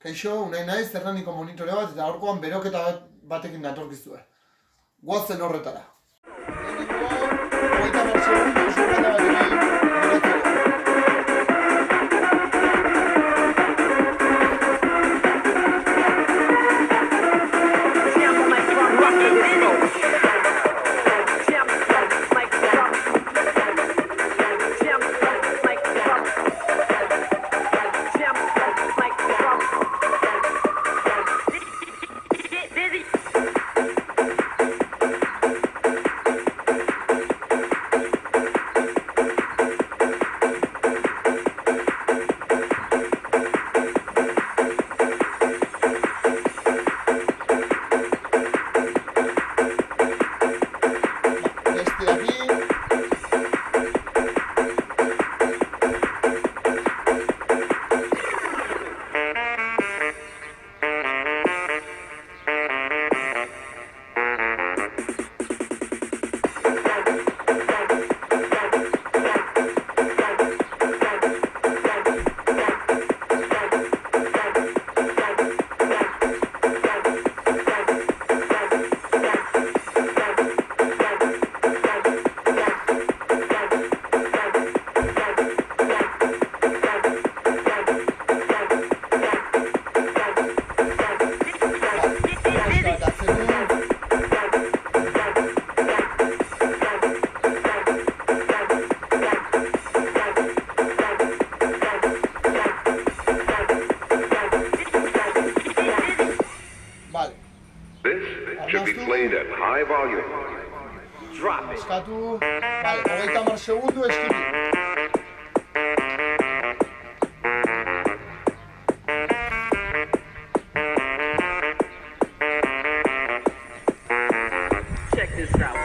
Kaixo, unai naiz, Zernaniko monitore bat, eta gaurkoan beroketa batekin natorkizue. Guazen horretara. Eskatu, bale, 30 segundu eskiti. Check this out.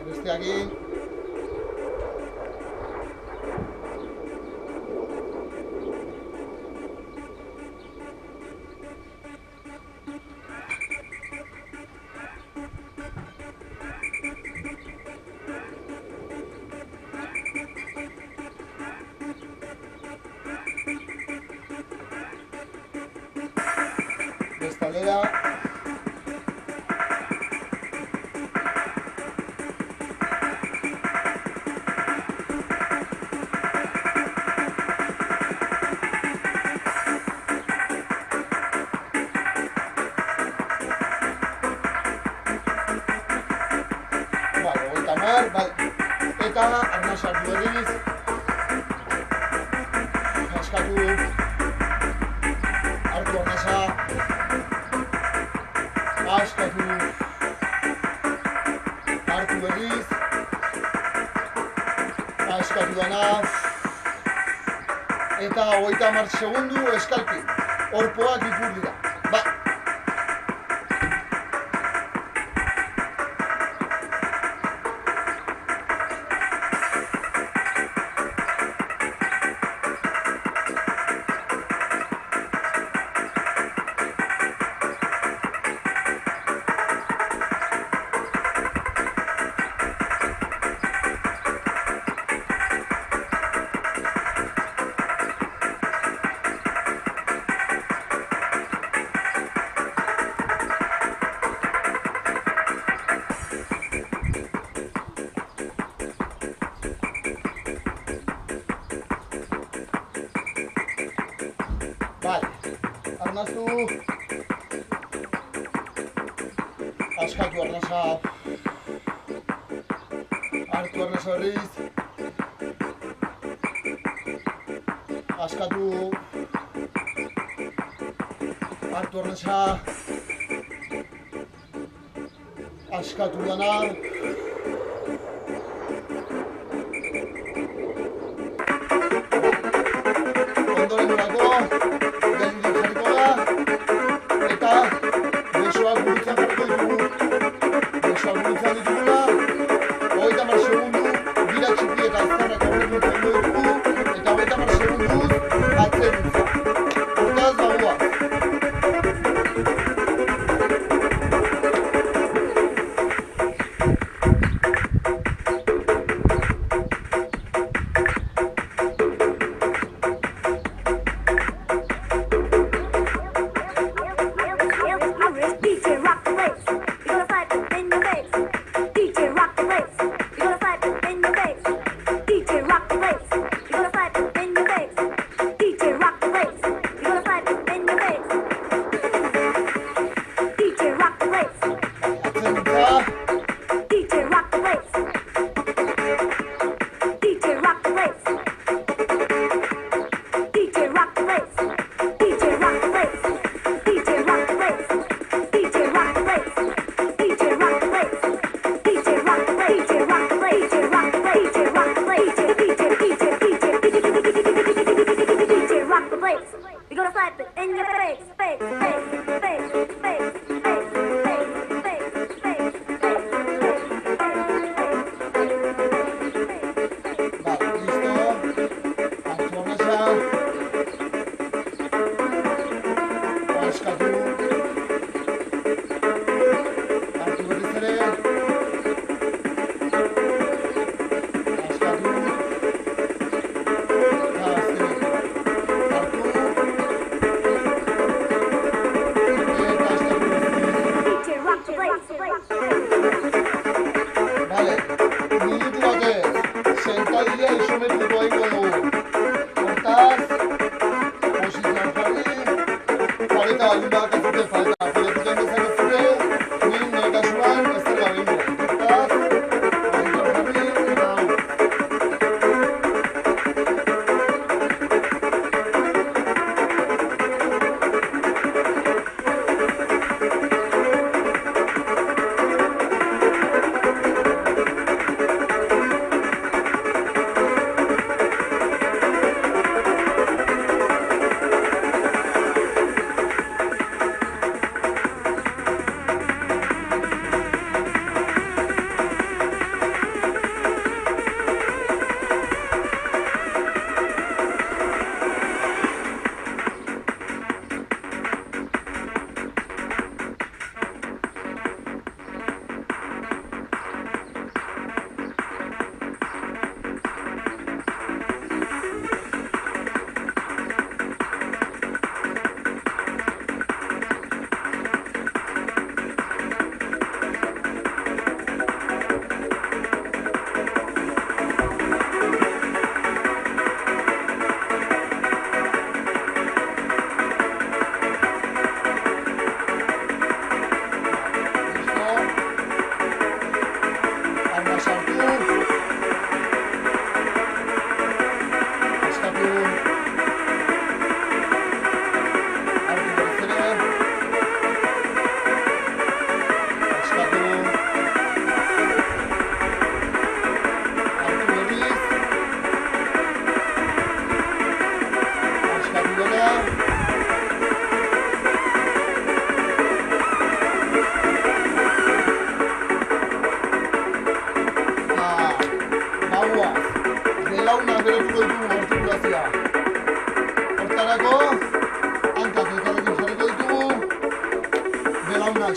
Besteakin bestalera eta arnazak dueriz askatu hartu arnaza askatu hartu eriz askatu dana eta 30 segundu eskalpi orpoak ikur dira. arnastu. Askatu arnasa. Hartu arnasa berriz. Askatu. Hartu arnasa. Askatu dana. Ondoren horako, geldik jarriko da, eta besoak burutzen jarriko ditugu. Besoak burutzen ditugula, 30 segundu, bira txiki eta azkarrak aurretik ondo ditugu, eta 30 segunduz atzeruntza. Hortaz bagoaz.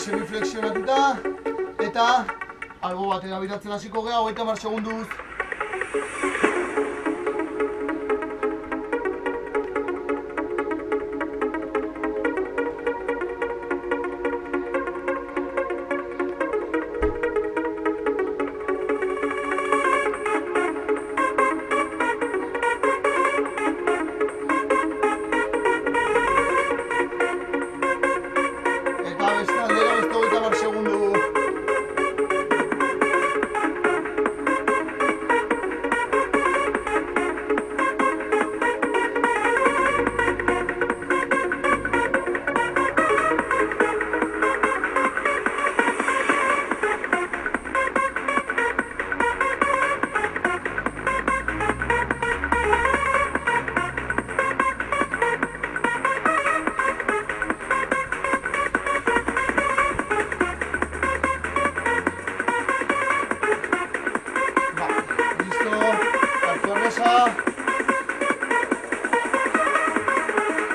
Semiflexionatuta eta albo batera biratzen hasiko gea 30 segunduz.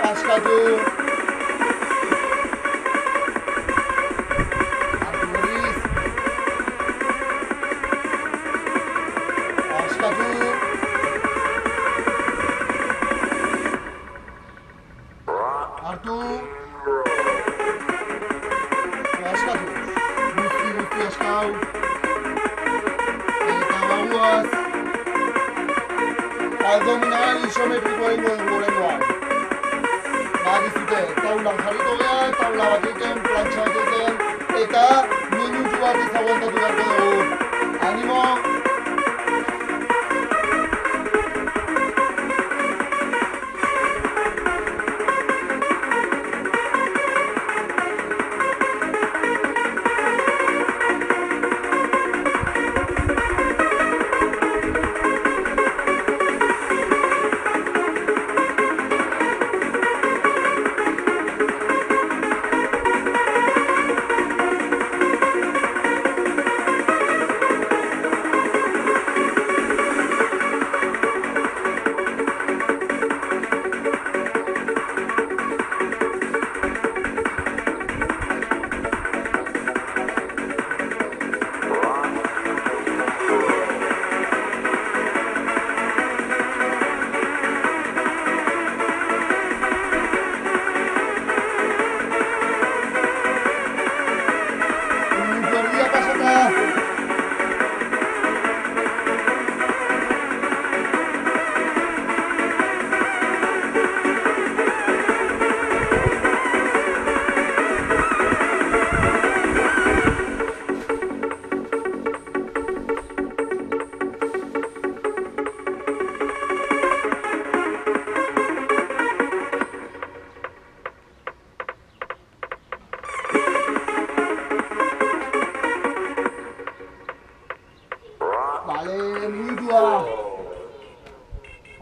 Askatu. Hartu berriz. Askatu. Hartu. Askatu. Guzti askau. Eta bauaz. Abdominal isometrikoa ingo dugu horrengoan. Badizute, taulan jarriko geha, taula bat egiten, plantxa bat egiten, eta minutu bat izaguantatu beharko dugu. Animo!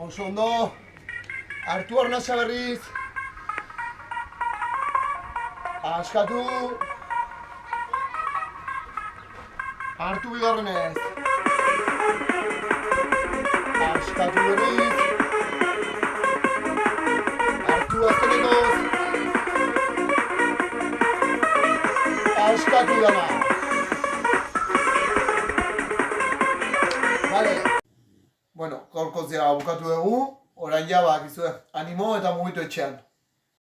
Oso ondo, hartu arnasa berriz, askatu, hartu bigarrenez, askatu berriz, hartu azkenekoz, askatu dana. Vale. Bueno, gaurko zera bukatu dugu, orain ja bakizue, animo eta mugitu etxean.